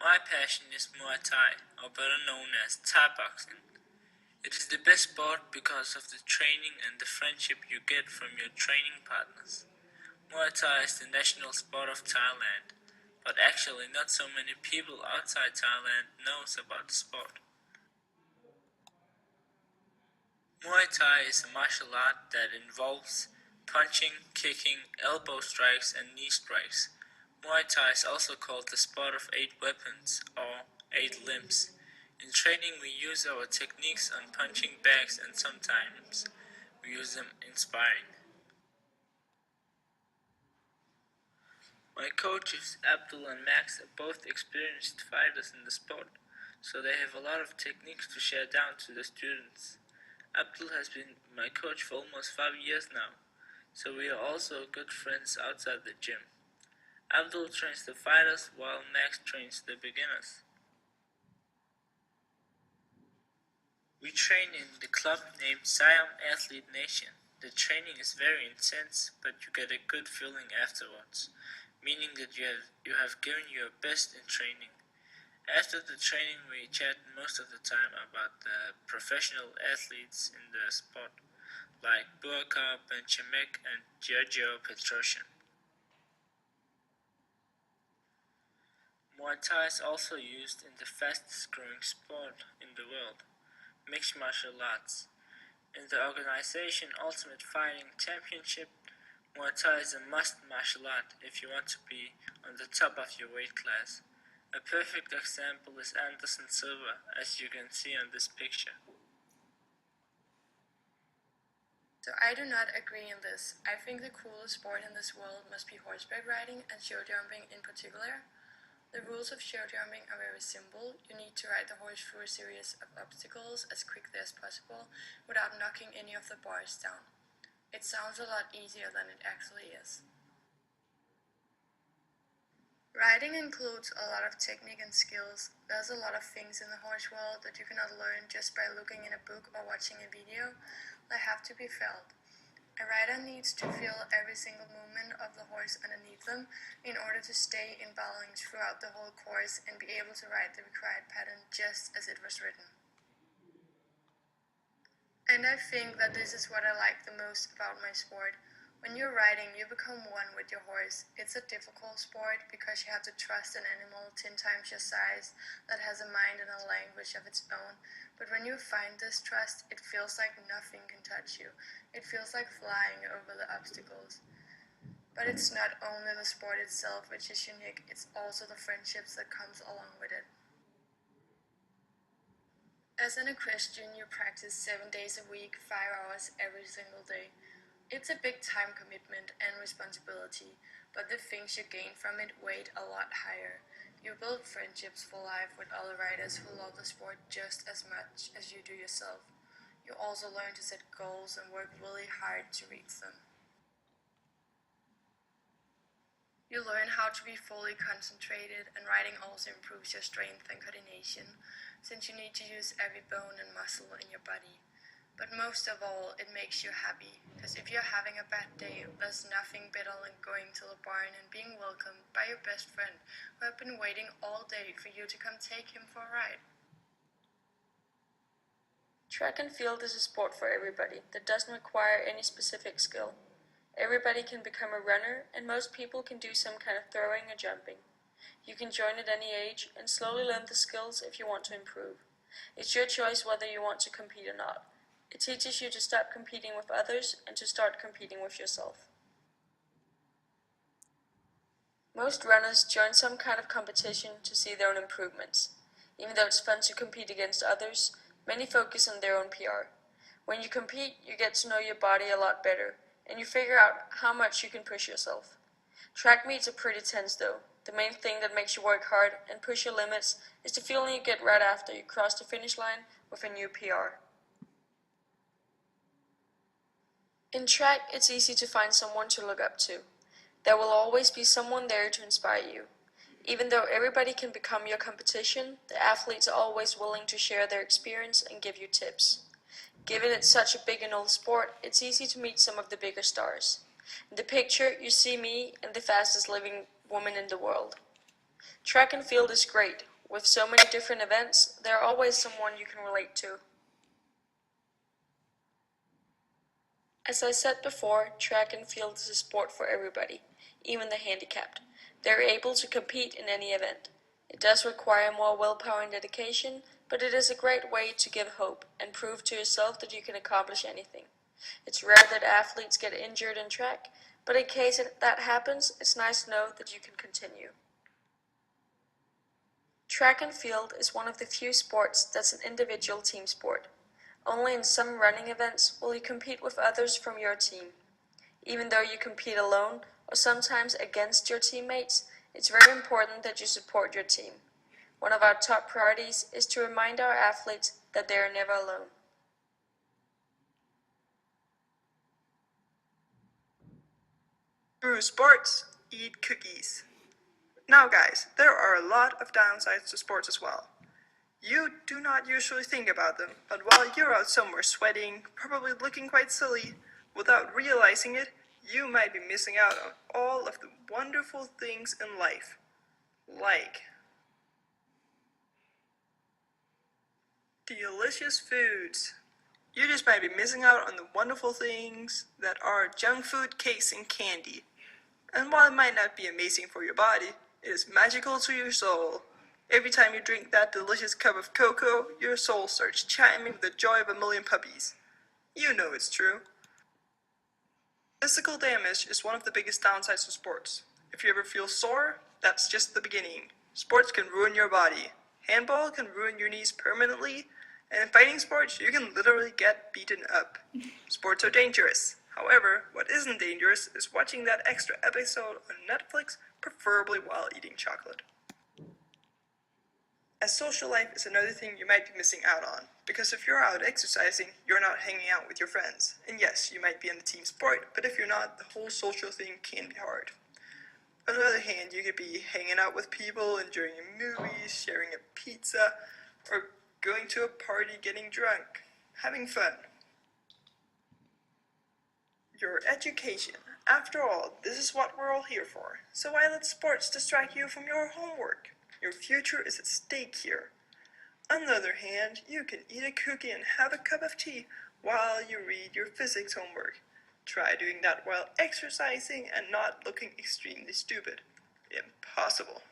My passion is Muay Thai, or better known as Thai boxing. It is the best sport because of the training and the friendship you get from your training partners. Muay Thai is the national sport of Thailand, but actually not so many people outside Thailand knows about the sport. Muay Thai is a martial art that involves punching, kicking, elbow strikes and knee strikes. Muay Thai is also called the sport of eight weapons, or eight limbs. In training we use our techniques on punching bags and sometimes we use them in sparring. My coaches Abdul and Max are both experienced fighters in the sport, so they have a lot of techniques to share down to the students. Abdul has been my coach for almost 5 years now, so we are also good friends outside the gym. Abdul trains the fighters while Max trains the beginners. We train in the club named Siam Athlete Nation. The training is very intense, but you get a good feeling afterwards, meaning that you have given your best in training. After the training we chat most of the time about the professional athletes in the sport, like Burka Benchamek and Giorgio Petrosyan. Muay Thai is also used in the fastest growing sport in the world, mixed martial arts. In the organization Ultimate Fighting Championship, Muay Thai is a must martial art if you want to be on the top of your weight class. A perfect example is Anderson Silva, as you can see on this picture. So I do not agree in this. I think the coolest sport in this world must be horseback riding and show jumping in particular. The rules of show jumping are very simple. You need to ride the horse through a series of obstacles as quickly as possible without knocking any of the bars down. It sounds a lot easier than it actually is. Riding includes a lot of technique and skills. There's a lot of things in the horse world that you cannot learn just by looking in a book or watching a video. They have to be felt. A rider needs to feel every single movement of the horse underneath them in order to stay in balance throughout the whole course and be able to ride the required pattern just as it was written. And I think that this is what I like the most about my sport. When you're riding, you become one with your horse. It's a difficult sport because you have to trust an animal 10 times your size that has a mind and a language of its own. But when you find this trust, it feels like nothing can touch you. It feels like flying over the obstacles. But it's not only the sport itself which is unique, it's also the friendships that comes along with it. As an Christian, you practice 7 days a week, 5 hours every single day. It's a big time commitment and responsibility, but the things you gain from it weigh a lot higher. You build friendships for life with other riders who love the sport just as much as you do yourself. You also learn to set goals and work really hard to reach them. You learn how to be fully concentrated, and riding also improves your strength and coordination, since you need to use every bone and muscle in your body. But most of all, it makes you happy, because if you're having a bad day, there's nothing better than going to the barn and being welcomed by your best friend who have been waiting all day for you to come take him for a ride. Track and field is a sport for everybody that doesn't require any specific skill. Everybody can become a runner, and most people can do some kind of throwing or jumping. You can join at any age and slowly learn the skills if you want to improve. It's your choice whether you want to compete or not. It teaches you to stop competing with others and to start competing with yourself. Most runners join some kind of competition to see their own improvements. Even though it's fun to compete against others, many focus on their own PR. When you compete, you get to know your body a lot better, and you figure out how much you can push yourself. Track meets are pretty tense though. The main thing that makes you work hard and push your limits is the feeling you get right after you cross the finish line with a new PR. In track, it's easy to find someone to look up to. There will always be someone there to inspire you. Even though everybody can become your competition, the athletes are always willing to share their experience and give you tips. Given it's such a big and old sport, it's easy to meet some of the bigger stars. In the picture, you see me and the fastest living woman in the world. Track and field is great. With so many different events, there are always someone you can relate to. As I said before, track and field is a sport for everybody, even the handicapped. They're able to compete in any event. It does require more willpower and dedication, but it is a great way to give hope and prove to yourself that you can accomplish anything. It's rare that athletes get injured in track, but in case that happens, it's nice to know that you can continue. Track and field is one of the few sports that's an individual team sport. Only in some running events will you compete with others from your team. Even though you compete alone or sometimes against your teammates, it's very important that you support your team. One of our top priorities is to remind our athletes that they are never alone. Brew sports, eat cookies. Now guys, there are a lot of downsides to sports as well. You do not usually think about them, but while you're out somewhere sweating, probably looking quite silly, without realizing it, you might be missing out on all of the wonderful things in life. Like delicious foods. You just might be missing out on the wonderful things that are junk food, cakes, and candy. And while it might not be amazing for your body, it is magical to your soul. Every time you drink that delicious cup of cocoa, your soul starts chiming with the joy of a million puppies. You know it's true. Physical damage is one of the biggest downsides to sports. If you ever feel sore, that's just the beginning. Sports can ruin your body. Handball can ruin your knees permanently, and in fighting sports, you can literally get beaten up. Sports are dangerous. However, what isn't dangerous is watching that extra episode on Netflix, preferably while eating chocolate. As social life is another thing you might be missing out on, because if you're out exercising, you're not hanging out with your friends. And yes, you might be in the team sport, but if you're not, the whole social thing can be hard. On the other hand, you could be hanging out with people, enjoying a movie, sharing a pizza, or going to a party getting drunk, having fun. Your education. After all, this is what we're all here for. So why let sports distract you from your homework? Your future is at stake here. On the other hand, you can eat a cookie and have a cup of tea while you read your physics homework. Try doing that while exercising and not looking extremely stupid. Impossible.